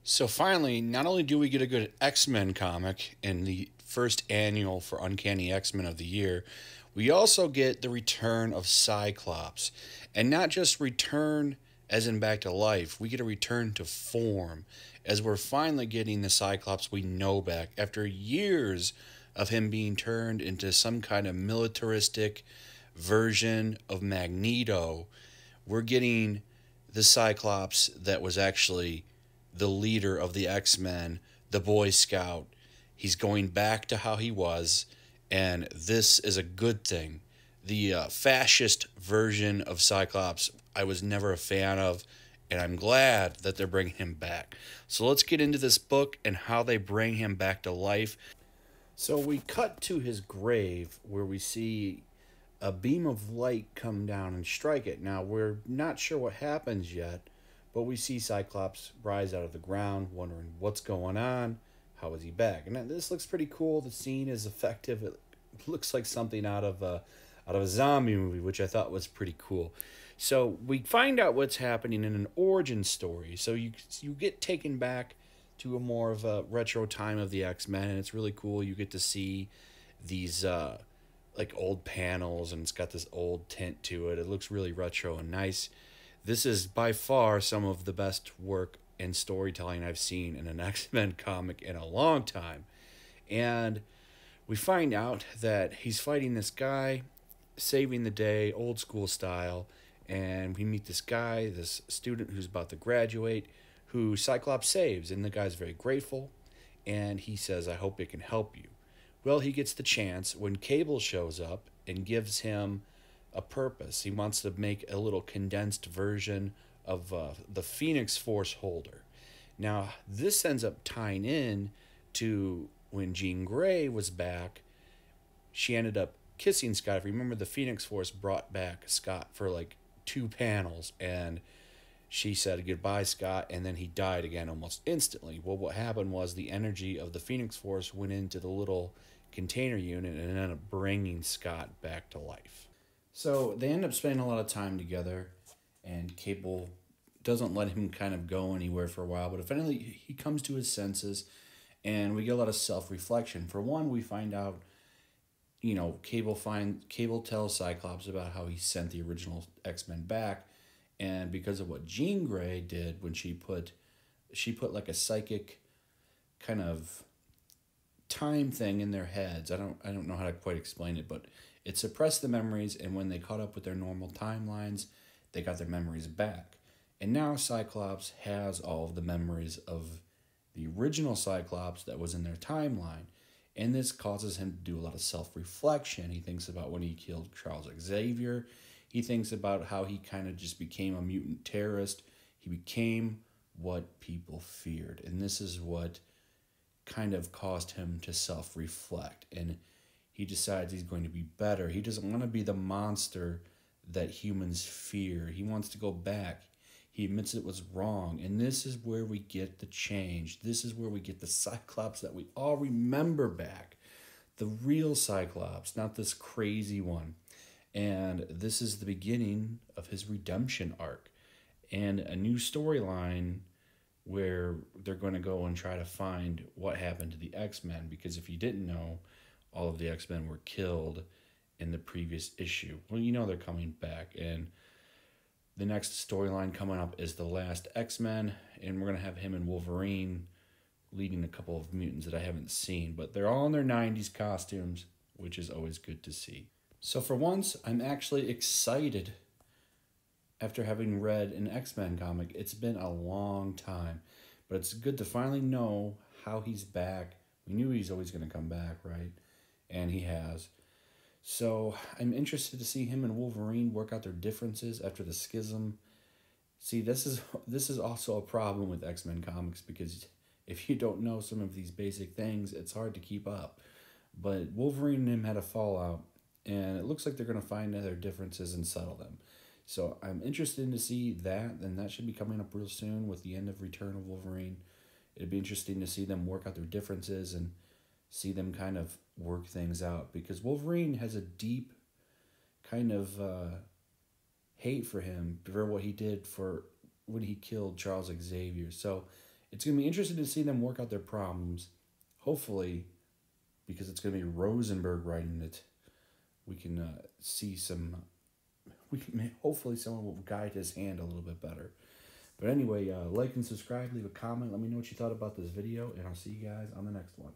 So finally, not only do we get a good X-Men comic in the first annual for Uncanny X-Men of the year, we also get the return of Cyclops. And not just return as in back to life, we get a return to form as we're finally getting the Cyclops we know back after years of him being turned into some kind of militaristic version of Magneto. We're getting the Cyclops that was actually the leader of the X-Men, the Boy Scout. He's going back to how he was, and this is a good thing. The fascist version of Cyclops, I was never a fan of, and I'm glad that they're bringing him back. So let's get into this book and how they bring him back to life. So we cut to his grave where we see a beam of light come down and strike it. Now, we're not sure what happens yet, but we see Cyclops rise out of the ground, wondering what's going on, how is he back? And this looks pretty cool. The scene is effective. It looks like something out of a zombie movie, which I thought was pretty cool. So we find out what's happening in an origin story. So you get taken back to a more of a retro time of the X-Men, and it's really cool. You get to see these like old panels, and it's got this old tint to it. It looks really retro and nice. This is by far some of the best work and storytelling I've seen in an X-Men comic in a long time. And we find out that he's fighting this guy, saving the day, old school style, and we meet this guy, this student who's about to graduate, who Cyclops saves, and the guy's very grateful, and he says, I hope it can help you. Well, he gets the chance when Cable shows up and gives him a purpose. He wants to make a little condensed version of the Phoenix Force holder. Now, this ends up tying in to when Jean Grey was back. She ended up kissing Scott. If you remember, the Phoenix Force brought back Scott for like 2 panels, and she said goodbye, Scott, and then he died again almost instantly. Well, what happened was the energy of the Phoenix Force went into the little container unit and ended up bringing Scott back to life. So they end up spending a lot of time together, and Cable doesn't let him kind of go anywhere for a while, but eventually he comes to his senses, and we get a lot of self-reflection. For one, we find out, Cable tells Cyclops about how he sent the original X-Men back, and because of what Jean Grey did when she put like a psychic kind of time thing in their heads. I don't know how to quite explain it, but it suppressed the memories, and when they caught up with their normal timelines, they got their memories back. And now Cyclops has all of the memories of the original Cyclops that was in their timeline. And this causes him to do a lot of self-reflection. He thinks about when he killed Charles Xavier. He thinks about how he kind of just became a mutant terrorist. He became what people feared. And this is what kind of caused him to self-reflect. And he decides he's going to be better. He doesn't want to be the monster that humans fear. He wants to go back. He admits it was wrong. And this is where we get the change. This is where we get the Cyclops that we all remember back. The real Cyclops, not this crazy one. And this is the beginning of his redemption arc. And a new storyline where they're going to go and try to find what happened to the X-Men. Because if you didn't know, all of the X-Men were killed in the previous issue. Well, they're coming back. And the next storyline coming up is The Last X-Men, and we're going to have him and Wolverine leading a couple of mutants that I haven't seen, but they're all in their 90s costumes, which is always good to see. So for once, I'm actually excited after having read an X-Men comic. It's been a long time, but it's good to finally know how he's back. We knew he's always going to come back, right? And he has. So I'm interested to see him and Wolverine work out their differences after the schism. See, this is also a problem with X-Men comics, because if you don't know some of these basic things, it's hard to keep up. But Wolverine and him had a fallout, and it looks like they're going to find their differences and settle them. So I'm interested to see that, and that should be coming up real soon with the end of Return of Wolverine. It'd be interesting to see them work out their differences and see them kind of work things out, because Wolverine has a deep kind of hate for him for what he did for when he killed Charles Xavier. So It's going to be interesting to see them work out their problems. Hopefully, because it's going to be Rosenberg writing it, we can see some... hopefully someone will guide his hand a little bit better. But anyway, like and subscribe, leave a comment, let me know what you thought about this video, and I'll see you guys on the next one.